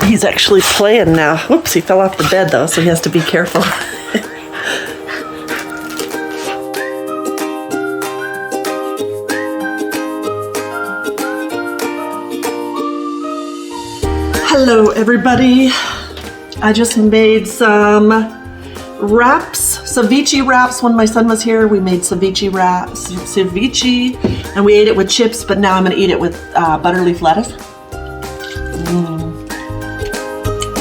he's actually playing now. Whoops, he fell off the bed though, so he has to be careful. Hello everybody. I just made some wraps, ceviche wraps. When my son was here, we made ceviche wraps, and we ate it with chips, but now I'm gonna eat it with butter leaf lettuce.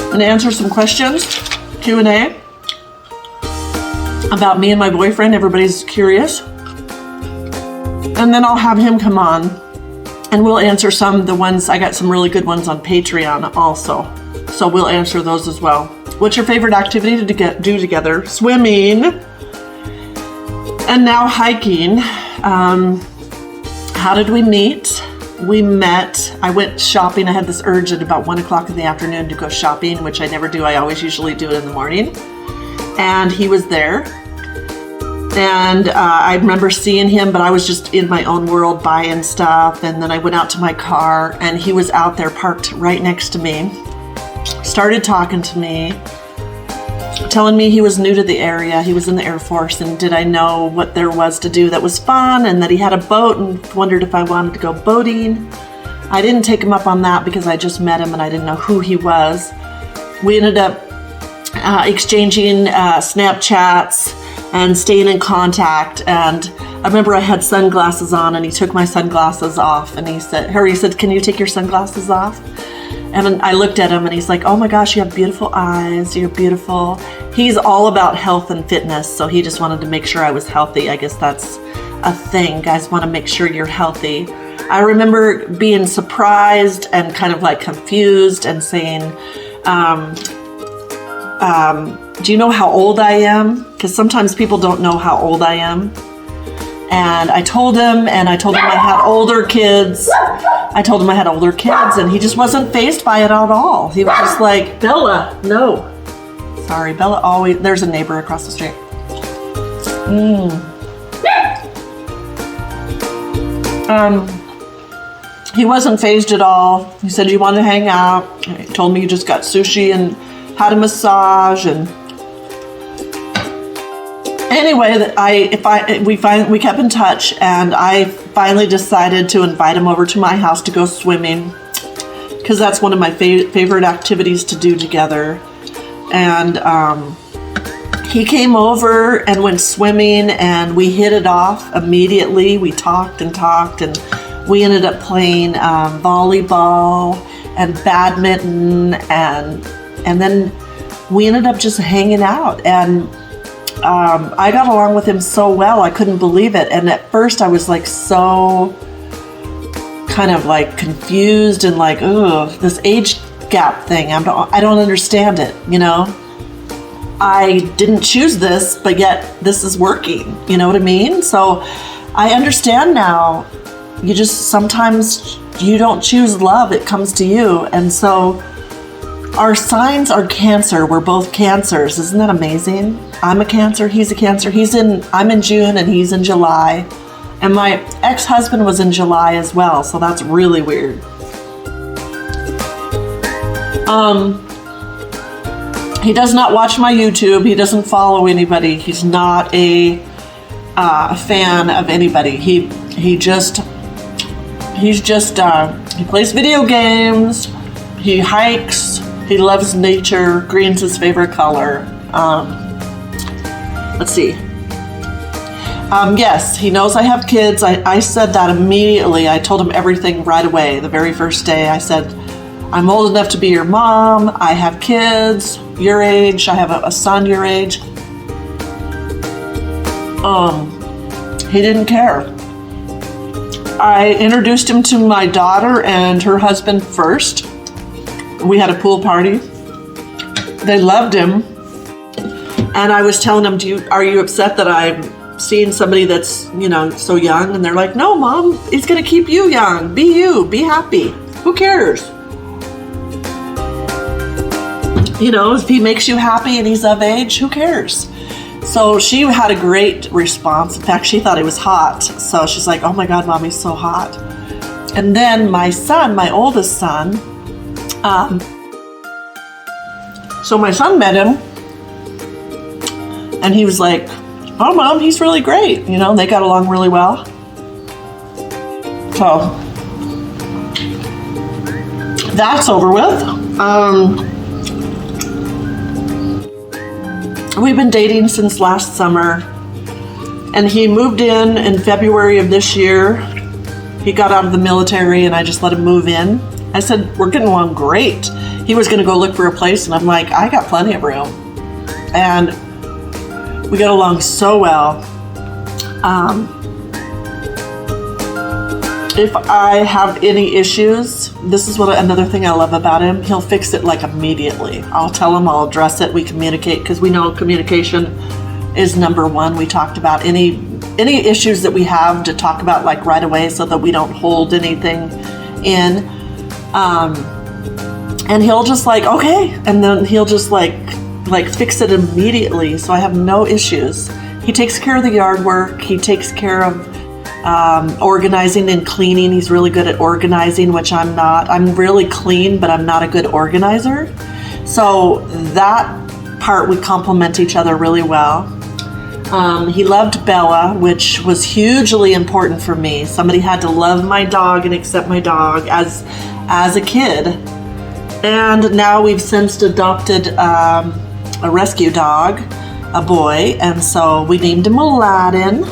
I'm gonna answer some questions, Q&A, about me and my boyfriend. Everybody's curious. And then I'll have him come on and we'll answer some of the ones. I got some really good ones on Patreon also. So we'll answer those as well. What's your favorite activity to do together? Swimming. And now hiking. How did we meet? We met, I went shopping. I had this urge at about 1 o'clock in the afternoon to go shopping, which I never do. I always usually do it in the morning. And he was there. And I remember seeing him, but I was just in my own world buying stuff. And then I went out to my car and he was out there parked right next to me. Started talking to me, telling me he was new to the area. He was in the Air Force, and did I know what there was to do that was fun, and that he had a boat and wondered if I wanted to go boating. I didn't take him up on that because I just met him and I didn't know who he was. We ended up exchanging Snapchats and staying in contact. And I remember I had sunglasses on and he took my sunglasses off and he said, "Can you take your sunglasses off?" And I looked at him and he's like, "Oh my gosh, you have beautiful eyes. You're beautiful." He's all about health and fitness. So he just wanted to make sure I was healthy. I guess that's a thing. Guys want to make sure you're healthy. I remember being surprised and kind of like confused and saying, "Do you know how old I am?" Because sometimes people don't know how old I am. And I told him I had older kids. And he just wasn't fazed by it at all. He was just like, "Bella, no." Sorry, Bella always, there's a neighbor across the street. He wasn't fazed at all. He said, "You want to hang out?" He told me you just got sushi and had a massage. And anyway, we kept in touch, and I finally decided to invite him over to my house to go swimming, because that's one of my favorite activities to do together. And he came over and went swimming, and we hit it off immediately. We talked, and we ended up playing volleyball and badminton, and then we ended up just hanging out. And I got along with him so well, I couldn't believe it. And at first I was like so kind of like confused and like, ugh, this age gap thing. I don't understand it, you know? I didn't choose this, but yet this is working, you know what I mean? So I understand now. Sometimes you don't choose love, it comes to you. And so our signs are Cancer. We're both Cancers. Isn't that amazing? I'm a Cancer, he's a Cancer. I'm in June and he's in July. And my ex-husband was in July as well, so that's really weird. He does not watch my YouTube. He doesn't follow anybody. He's not a fan of anybody. He plays video games. He hikes. He loves nature. Green's his favorite color. Let's see. Yes, he knows I have kids. I said that immediately. I told him everything right away. The very first day I said, "I'm old enough to be your mom. I have kids your age. I have a son your age." He didn't care. I introduced him to my daughter and her husband first. We had a pool party. They loved him. And I was telling them, are you upset that I'm seeing somebody that's, so young? And they're like, "No, Mom, he's going to keep you young. Be you, be happy. Who cares? If he makes you happy and he's of age, who cares?" So she had a great response. In fact, she thought he was hot. So she's like, "Oh my God, Mom, he's so hot." And then my son, my oldest son, So my son met him, and he was like, "Oh, Mom, he's really great." You know, they got along really well. So that's over with. We've been dating since last summer, and he moved in February of this year. He got out of the military, and I just let him move in. I said, we're getting along great. He was going to go look for a place, and I'm like, I got plenty of room. And we got along so well. If I have any issues, this is what another thing I love about him. He'll fix it like immediately. I'll tell him, I'll address it. We communicate, because we know communication is number one. We talked about any issues that we have to talk about like right away, so that we don't hold anything in. And he'll just like, okay, and then he'll just like fix it immediately. So I have no issues. He takes care of the yard work. He takes care of organizing and cleaning. He's really good at organizing, which I'm not. I'm really clean, but I'm not a good organizer. So that part, we complement each other really well. He loved Bella, which was hugely important for me. Somebody had to love my dog and accept my dog as a kid. And now we've since adopted a rescue dog, a boy, and so we named him Aladdin.